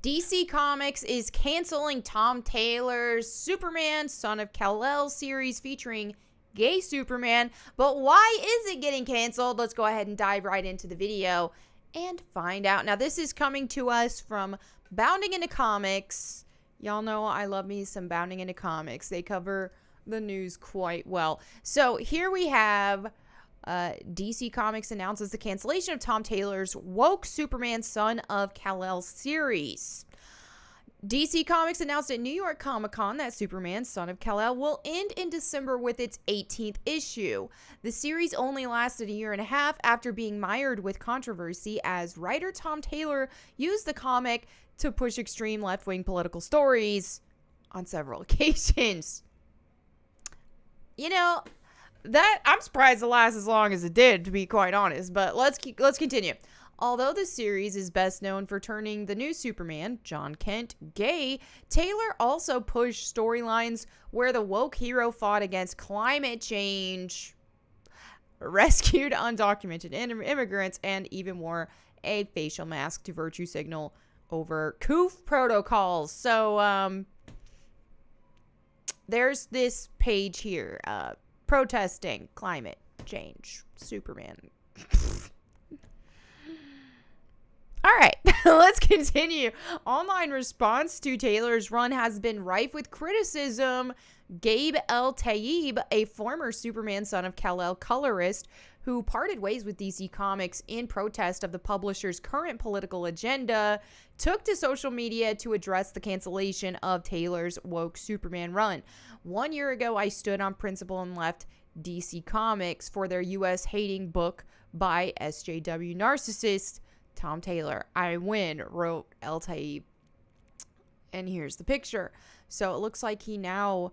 DC Comics is canceling Tom Taylor's Superman, Son of Kal-El series featuring gay Superman. But why is it getting canceled? Let's go ahead and dive right into the video and find out. Now, this is coming to us from Bounding Into Comics. Y'all know I love me some Bounding Into Comics. They cover the news quite well. So here we have DC Comics announces the cancellation of Tom Taylor's woke Superman Son of Kal-El series. DC Comics announced at New York Comic Con that Superman Son of Kal-El will end in December with its 18th issue. The series only lasted a year and a half after being mired with controversy as writer Tom Taylor used the comic to push extreme left-wing political stories on several occasions. You know, that I'm surprised it lasts as long as it did, to be quite honest, but let's continue. Although the series is best known for turning the new Superman, Jon Kent, gay, Taylor also pushed storylines where the woke hero fought against climate change, rescued undocumented immigrants, and even wore a facial mask to virtue signal over COOF protocols. So, there's this page here, protesting climate change, Superman. All right, let's continue. Online response to Taylor's run has been rife with criticism. Gabe El-Tayyib, a former Superman Son of Kal-El colorist who parted ways with DC Comics in protest of the publisher's current political agenda, took to social media to address the cancellation of Taylor's woke Superman run. 1 year ago, I stood on principle and left DC Comics for their U.S. hating book by SJW narcissist Tom Taylor. I win, wrote El-Tayyib. And here's the picture. So it looks like he now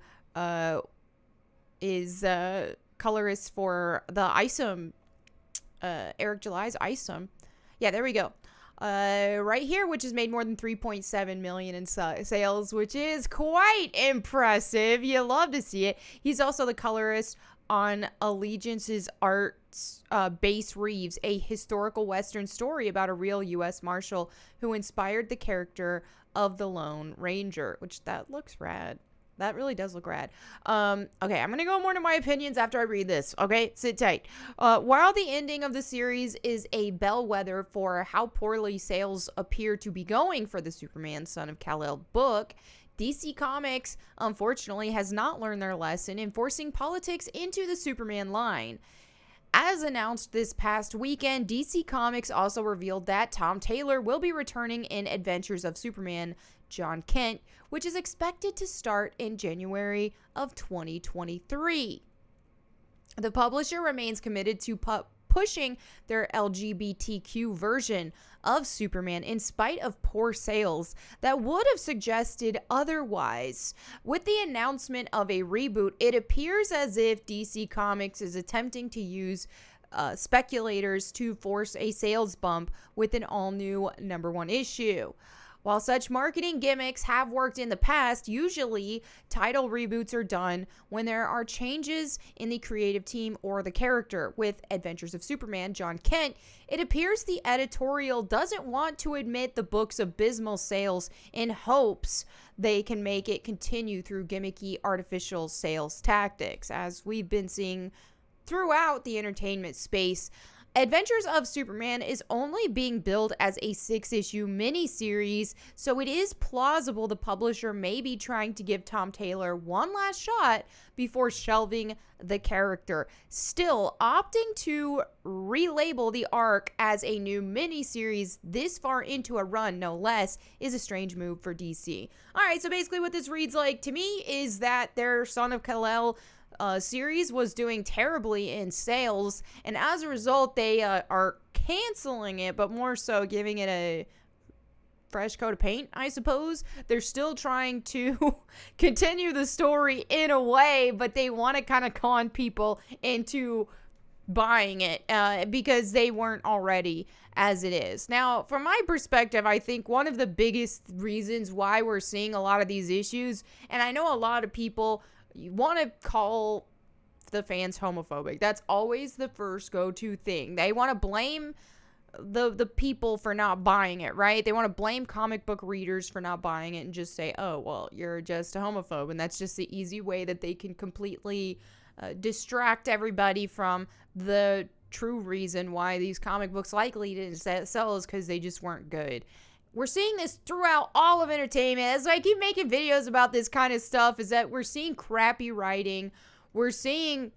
is colorist for the Isom, Eric July's Isom. Yeah, there we go. Right here, which has made more than 3.7 million in sales, which is quite impressive. You love to see it. He's also the colorist on Allegiance's Art's Base Reeves, a historical Western story about a real U.S. Marshal who inspired the character of the Lone Ranger, which that looks rad. That really does look rad. Okay, I'm going to go more into my opinions after I read this. Okay, sit tight. While the ending of the series is a bellwether for how poorly sales appear to be going for the Superman Son of Kal-El book, DC Comics, unfortunately, has not learned their lesson in forcing politics into the Superman line. As announced this past weekend, DC Comics also revealed that Tom Taylor will be returning in Adventures of Superman, Jon Kent, which is expected to start in January of 2023. The publisher remains committed to pushing their LGBTQ version of Superman in spite of poor sales that would have suggested otherwise. With the announcement of a reboot, it appears as if DC Comics is attempting to use speculators to force a sales bump with an all-new #1 issue. While such marketing gimmicks have worked in the past, usually title reboots are done when there are changes in the creative team or the character. With Adventures of Superman, Jon Kent, it appears the editorial doesn't want to admit the book's abysmal sales in hopes they can make it continue through gimmicky artificial sales tactics, as we've been seeing throughout the entertainment space. Adventures of Superman is only being billed as a 6-issue miniseries, so it is plausible the publisher may be trying to give Tom Taylor one last shot before shelving the character. Still, opting to relabel the arc as a new miniseries this far into a run, no less, is a strange move for DC. Alright, so basically what this reads like to me is that their Son of Kal-El series was doing terribly in sales, and as a result they are canceling it, but more so giving it a fresh coat of paint, I suppose. They're still trying to continue the story in a way, but they want to kind of con people into buying it because they weren't already as it is. Now, from my perspective, I think one of the biggest reasons why we're seeing a lot of these issues, and I know a lot of people want to call the fans homophobic. That's always the first go-to thing. They want to blame the people for not buying it, right? They want to blame comic book readers for not buying it and just say, oh, well, you're just a homophobe. And that's just the easy way that they can completely distract everybody from the true reason why these comic books likely didn't sell is because they just weren't good. We're seeing this throughout all of entertainment. As I keep making videos about this kind of stuff, is that we're seeing crappy writing. We're seeing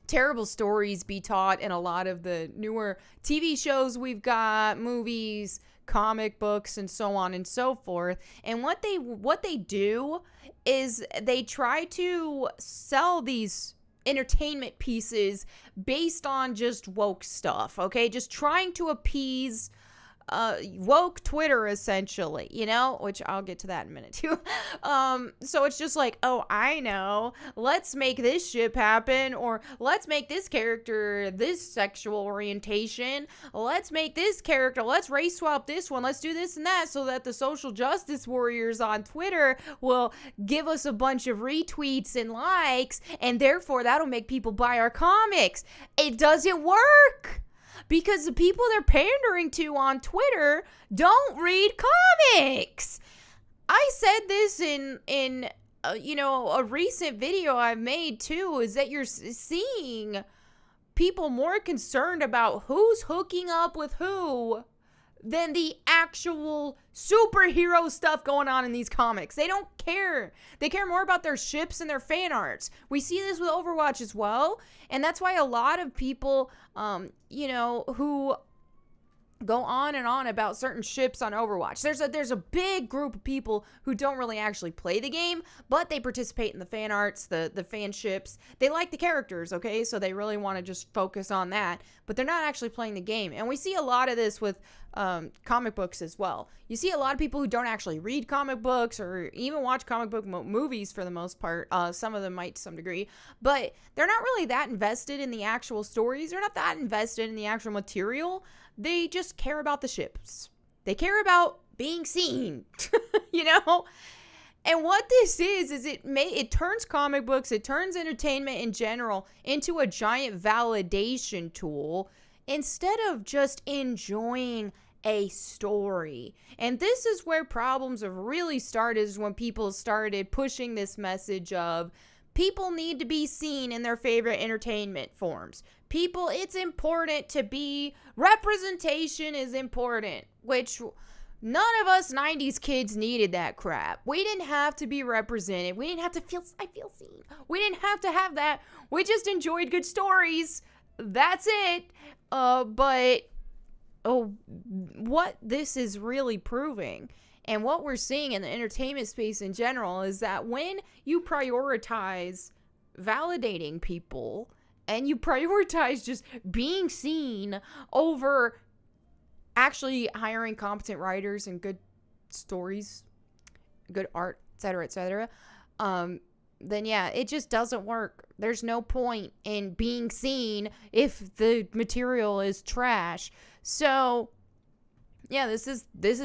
terrible stories be taught in a lot of the newer TV shows we've got, movies, comic books, and so on and so forth. And what they do is they try to sell these entertainment pieces based on just woke stuff, okay? Just trying to appease woke Twitter, essentially, you know, which I'll get to that in a minute too. So it's just like, oh, I know, let's make this ship happen, or let's make this character this sexual orientation, let's make this character, let's race swap this one, let's do this and that, so that the social justice warriors on Twitter will give us a bunch of retweets and likes, and therefore that'll make people buy our comics. It doesn't work. Because the people they're pandering to on Twitter don't read comics. I said this in a recent video I've made too, is that you're seeing people more concerned about who's hooking up with who than the actual superhero stuff going on in these comics. They don't care. They care more about their ships and their fan arts. We see this with Overwatch as well. And that's why a lot of people, who go on and on about certain ships on Overwatch. There's a big group of people who don't really actually play the game, but they participate in the fan arts, the fan ships. They like the characters, okay? So they really want to just focus on that, but they're not actually playing the game. And we see a lot of this with comic books as well. You see a lot of people who don't actually read comic books or even watch comic book movies for the most part. Some of them might to some degree, but they're not really that invested in the actual stories. They're not that invested in the actual material. They just care about the ships. They care about being seen, you know? And what this is it turns comic books, it turns entertainment in general into a giant validation tool instead of just enjoying a story. And this is where problems have really started, is when people started pushing this message of people need to be seen in their favorite entertainment forms. People, it's important to be, representation is important, which none of us 90s kids needed that crap. We didn't have to be represented. We didn't have to I feel seen. We didn't have to have that. We just enjoyed good stories. That's it. But what this is really proving, and what we're seeing in the entertainment space in general, is that when you prioritize validating people and you prioritize just being seen over actually hiring competent writers and good stories, good art, etc., then yeah, it just doesn't work. There's no point in being seen if the material is trash. So yeah, this is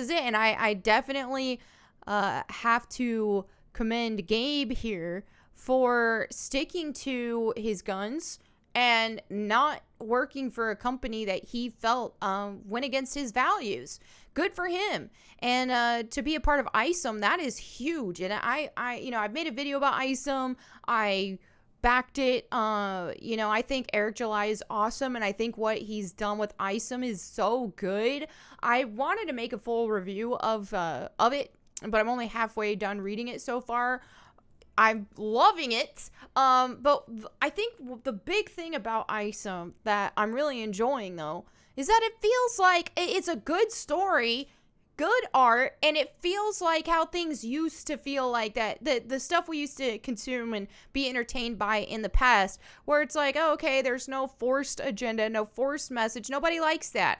it. And I definitely have to commend Gabe here for sticking to his guns and not working for a company that he felt went against his values. Good for him. And to be a part of ISOM, that is huge. And I've made a video about ISOM. I backed it. I think Eric July is awesome, and I think what he's done with ISOM is so good. I wanted to make a full review of it, but I'm only halfway done reading it so far. I'm loving it. But I think the big thing about ISOM that I'm really enjoying, though, is that it feels like it's a good story, good art, and it feels like how things used to feel like that. The stuff we used to consume and be entertained by in the past, where it's like, oh, okay, there's no forced agenda, no forced message. Nobody likes that.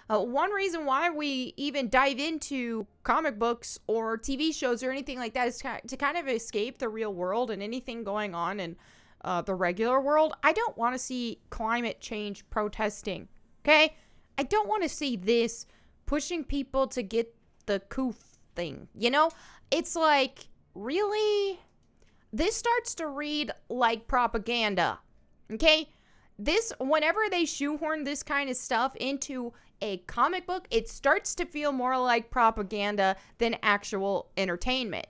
One reason why we even dive into comic books or TV shows or anything like that is to kind of escape the real world and anything going on in the regular world. I don't want to see climate change protesting, okay? I don't want to see this pushing people to get the coof thing, you know? It's like, really? This starts to read like propaganda, okay? Whenever they shoehorn this kind of stuff into a comic book, it starts to feel more like propaganda than actual entertainment.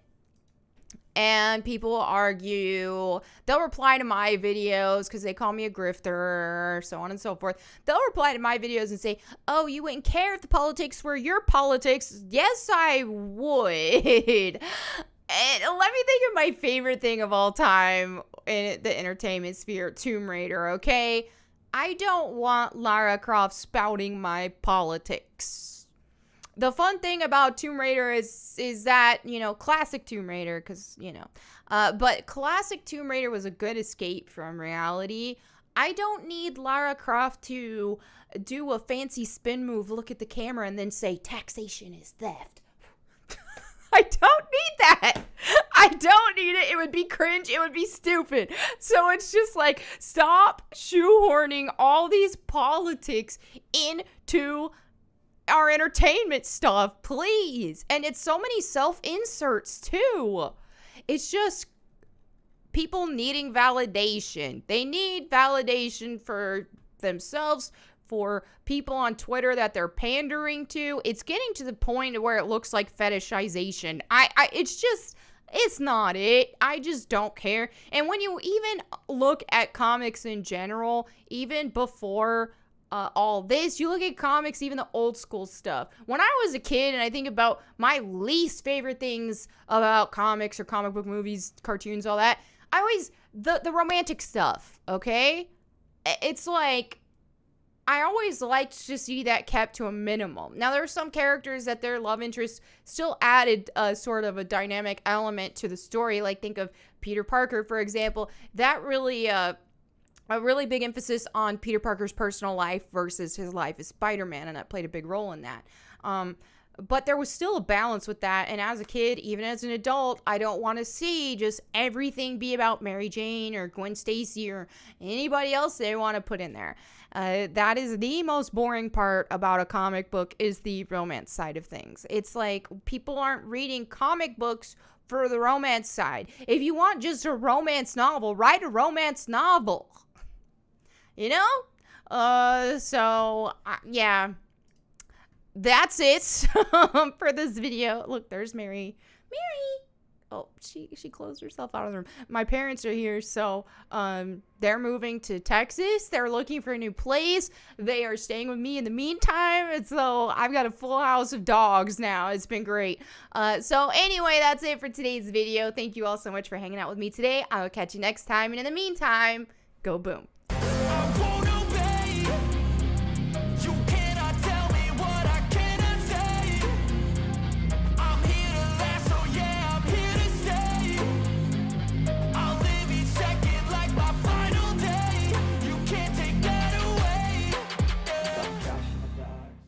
And people argue, they'll reply to my videos because they call me a grifter, so on and so forth. They'll reply to my videos and say, oh, you wouldn't care if the politics were your politics. Yes, I would. And let me think of my favorite thing of all time in the entertainment sphere, Tomb Raider, okay? I don't want Lara Croft spouting my politics. The fun thing about Tomb Raider is that, you know, classic Tomb Raider, because, you know, but classic Tomb Raider was a good escape from reality. I don't need Lara Croft to do a fancy spin move, look at the camera, and then say, taxation is theft. I don't need that. I don't need it. It would be cringe. It would be stupid. So it's just like, stop shoehorning all these politics into our entertainment stuff, please. And it's so many self-inserts too. It's just people needing validation. They need validation for themselves, for people on Twitter that they're pandering to. It's getting to the point where it looks like fetishization. It's not it. I just don't care. And when you even look at comics in general, even before all this, you look at comics, even the old school stuff. When I was a kid and I think about my least favorite things about comics or comic book movies, cartoons, all that, I always, the romantic stuff, okay? It's like, I always liked to see that kept to a minimum. Now, there are some characters that their love interest still added sort of a dynamic element to the story. Like, think of Peter Parker, for example. That really, a really big emphasis on Peter Parker's personal life versus his life as Spider-Man, and that played a big role in that. But there was still a balance with that, and as a kid, even as an adult, I don't want to see just everything be about Mary Jane or Gwen Stacy or anybody else they want to put in there. That is the most boring part about a comic book, is the romance side of things. It's like people aren't reading comic books for the romance side. If you want just a romance novel, write a romance novel. You know? Yeah. That's it for this video. Look, there's Mary. Oh, she closed herself out of the room. My parents are here, so they're moving to Texas. They're looking for a new place. They are staying with me in the meantime, and so I've got a full house of dogs now. It's been great. So anyway, that's it for today's video. Thank you all so much for hanging out with me today. I will catch you next time, and in the meantime, go boom.